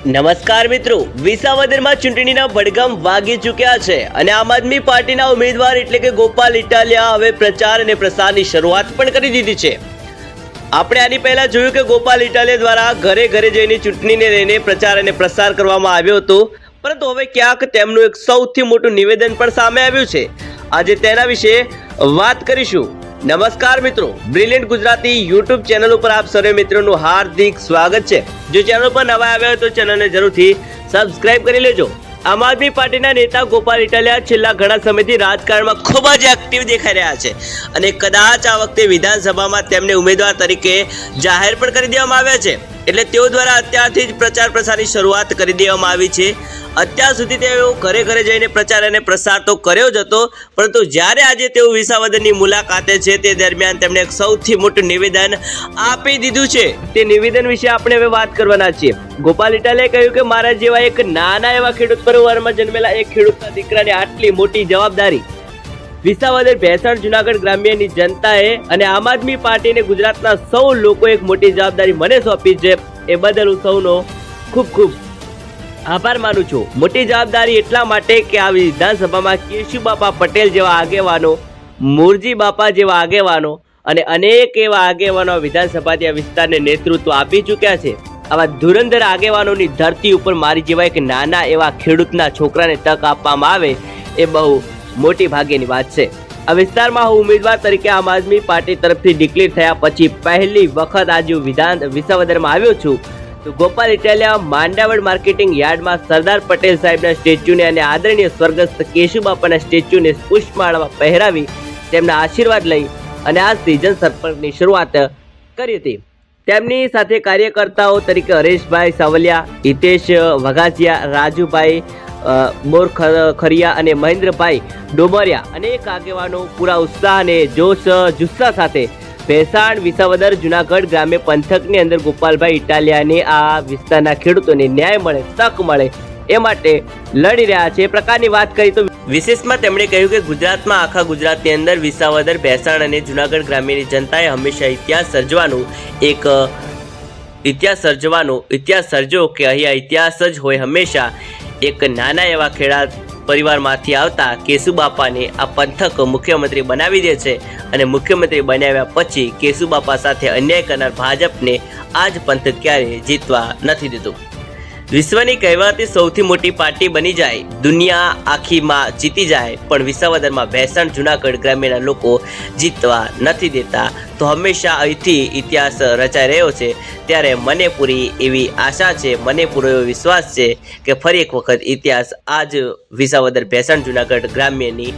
નમસ્કાર મિત્રો, વિસાવદરમાં ચૂંટણીના ભડગામ વાગી ચૂક્યા છે અને આમ આદમી પાર્ટીના ઉમેદવાર એટલે કે ગોપાલ ઇટાલિયા હવે પ્રચાર અને પ્રસારની શરૂઆત પણ કરી દીધી છે। આપણે આની પહેલા જોયું કે ગોપાલ ઇટાલિયા દ્વારા ઘરે ઘરે જઈને ચૂંટણીને લઈને પ્રચાર અને પ્રસાર કરવામાં આવ્યો હતો, પરંતુ હવે ક્યાંક તેમનું એક સૌથી મોટું નિવેદન પણ સામે આવ્યું છે। આજે તેના વિશે વાત કરીશું। નમસ્કાર મિત્રો, બ્રિલિયન્ટ ગુજરાતી યુટ્યુબ ચેનલ ઉપર આપ સર્વે મિત્રોનું હાર્દિક સ્વાગત છે। જો ચેનલ પર નવા આવ્યા હોય તો ચેનલને જરૂરથી સબસ્ક્રાઇબ કરી લેજો। આમ આદમી પાર્ટીના નેતા ગોપાલ ઇટાલિયા છેલ્લા ઘણા સમયથી રાજકારણમાં ખૂબ જ એક્ટિવ દેખાઈ રહ્યા છે અને કદાચ આ વખતે વિધાનસભામાં તેમને ઉમેદવાર તરીકે જાહેર પણ કરી દેવામાં આવ્યા છે। એટલે તેઓ દ્વારા અત્યારથી જ પ્રચાર પ્રસારની શરૂઆત કરી દેવામાં આવી છે। અત્યાર સુધી તેઓ ઘરે ઘરે જઈને પ્રચાર અને પ્રસાર તો કર્યો જ હતો, પરંતુ જ્યારે આજે તેઓ વિસાવદરની મુલાકાતે છે તે દરમિયાન તેમણે એક સૌથી મોટું નિવેદન આપી દીધું છે। તે નિવેદન વિશે આપણે હવે વાત કરવાના છીએ। ગોપાલ ઇટાલિયાએ કહ્યું કે મારા જેવા એક નાના એવા ખેડૂત પરિવારમાં જન્મેલા એક ખેડૂતના દીકરાની આટલી મોટી જવાબદારી વિસાવદર, ભેસાણ, જુનાગઢ ગ્રામ્યની જનતાએ અને આમ આદમી પાર્ટીને ગુજરાતના સૌ લોકો એક મોટી જવાબદારી મને સોંપી છે। એ બદલ હું સૌનો ખૂબ ખૂબ આભાર માનું છું। મોટી જવાબદારી એટલા માટે કે આ વિધાનસભામાં કેશુબાપા પટેલ જેવા આગેવાનો, મોરજી બાપા જેવા આગેવાનો અને અનેક એવા આગેવાનો વિધાનસભાથી આ વિસ્તારને નેતૃત્વ આપી ચૂક્યા છે। આવા ધુરંધર આગેવાનોની ધરતી ઉપર મારી જેવા એક નાના એવા ખેડૂતના છોકરાને તક આપવામાં આવે એ બહુ મોટી ભાગ્યની વાત છે। આ વિસ્તારમાં હું ઉમેદવાર તરીકે આમ આદમી પાર્ટી તરફથી ડિક્લેર થયા પછી પહેલી વખત આજે વિસાવદરમાં આવ્યો છું। તો ગોપાલ ઇટાલિયા માંડાવડ માર્કેટિંગ યાર્ડમાં સરદાર પટેલ સાહેબના સ્ટેચ્યુને અને આદરણીય સ્વર્ગસ્થ કેશુબાપાના સ્ટેચ્યુને પુષ્પમાળા પહેરાવી તેમના આશીર્વાદ લઈ અને આજથી જનસંપર્કની શરૂઆત કરી હતી। તેમની સાથે કાર્યકર્તાઓ તરીકે હરેશભાઈ સાવલિયા, હિતેશ વઘાસિયા, રાજુભાઈ મોરખરિયા અને મહેન્દ્રભાઈ ડોમરિયા અનેક આગેવાનો પૂરા ઉત્સાહ અને જોશ જુસ્સા સાથે ભેસાણ, વિસાવદર, જુનાગઢ ગ્રામ્ય પંથકની અંદર ગોપાલભાઈ ઇટાલિયાને આ વિસ્તારના ખેડૂતોને ન્યાય મળે, તક મળે એ માટે લડી રહ્યા છે। એ પ્રકારની વાત કરી તો વિશેષમાં તેમણે કહ્યું કે ગુજરાતમાં, આખા ગુજરાતની અંદર વિસાવદર, ભેસાણ અને જુનાગઢ ગ્રામ્યની જનતાએ હંમેશા ઇતિહાસ સર્જ્યો કે અહીંયા ઇતિહાસ જ હોય હંમેશા। એક નાના એવા ખેડા પરિવારમાંથી આવતા કેશુબાપાને આ પંથક મુખ્યમંત્રી બનાવી દે છે અને મુખ્યમંત્રી બનાવ્યા પછી કેશુબાપા સાથે અન્યાય કરનાર ભાજપને આ જ પંથક ક્યારેય જીતવા નથી દીધું। વિશ્વની કહેવાતી સૌથી મોટી પાર્ટી બની જાય, દુનિયા આખીમાં જીતી જાય, પણ વિસાવદરમાં ભેસાણ, જુનાગઢ ગ્રામ્યના લોકો જીતવા નથી દેતા, તો હંમેશા અહીંથી ઇતિહાસ રચાઈ રહ્યો છે। ત્યારે મને પૂરી એવી આશા છે, મને પૂરો એવો વિશ્વાસ છે કે ફરી એક વખત ઇતિહાસ આજ વિસાવદર, ભેસાણ, જુનાગઢ ગ્રામ્યની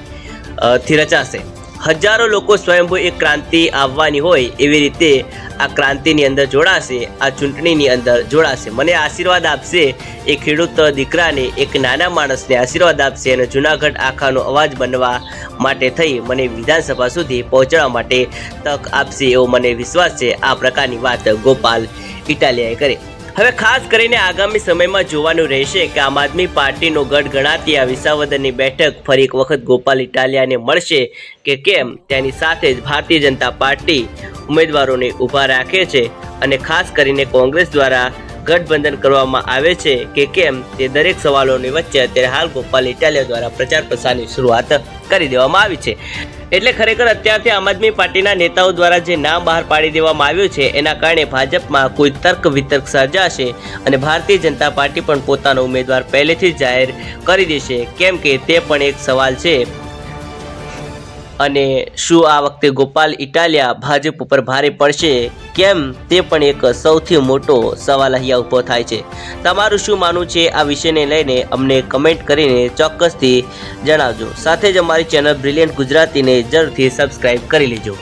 થી રચાશે। હજારો લોકો સ્વયંભૂ એક ક્રાંતિ આવવાની હોય એવી રીતે આ ક્રાંતિની અંદર જોડાશે, આ ચૂંટણીની અંદર જોડાશે, મને આશીર્વાદ આપશે, એ ખેડૂત દીકરાને, એક નાના માણસને આશીર્વાદ આપશે અને જુનાગઢ આખાનો અવાજ બનવા માટે થઈ મને વિધાનસભા સુધી પહોંચવા માટે તક આપશે એવો મને વિશ્વાસ છે। આ પ્રકારની વાત ગોપાલ ઇટાલિયાએ કરી। હવે ખાસ કરીને આગામી સમયમાં જોવાનું રહેશે કે આમ આદમી પાર્ટીનો ગઢ ગણાતી આ વિસાવદરની બેઠક ફરી એક વખત ગોપાલ ઇટાલિયાને મળશે કે કેમ, તેની સાથે જ ભારતીય જનતા પાર્ટી ઉમેદવારોને ઊભા રાખે છે અને ખાસ કરીને કોંગ્રેસ દ્વારા ગઠબંધન કરવામાં આવે છે કે કેમ, તે દરેક સવાલોની વચ્ચે અત્યારે હાલ ગોપાલ ઇટાલિયા દ્વારા પ્રચાર પ્રસારની શરૂઆત કરી દેવામાં આવી છે। એટલે ખરેખર અત્યારથી આમ આદમી પાર્ટીના નેતાઓ દ્વારા જે નામ બહાર પાડી દેવામાં આવ્યું છે એના કારણે ભાજપમાં કોઈ તર્ક વિતર્ક સર્જાશે અને ભારતીય જનતા પાર્ટી પણ પોતાનો ઉમેદવાર પહેલેથી જ જાહેર કરી દેશે, કેમ કે તે પણ એક સવાલ છે। અને શું આ વખતે ગોપાલ ઇટાલિયા ભાજપ ઉપર ભારે પડશે કેમ, તે પણ એક સૌથી મોટો સવાલ અહીંયા ઊભો થાય છે। તમારું શું માનવું છે આ વિષયને લઈને અમને કમેન્ટ કરીને ચોક્કસથી જણાવજો। સાથે જ અમારી ચેનલ બ્રિલિયન્ટ ગુજરાતીને જરૂરથી સબસ્ક્રાઇબ કરી લેજો।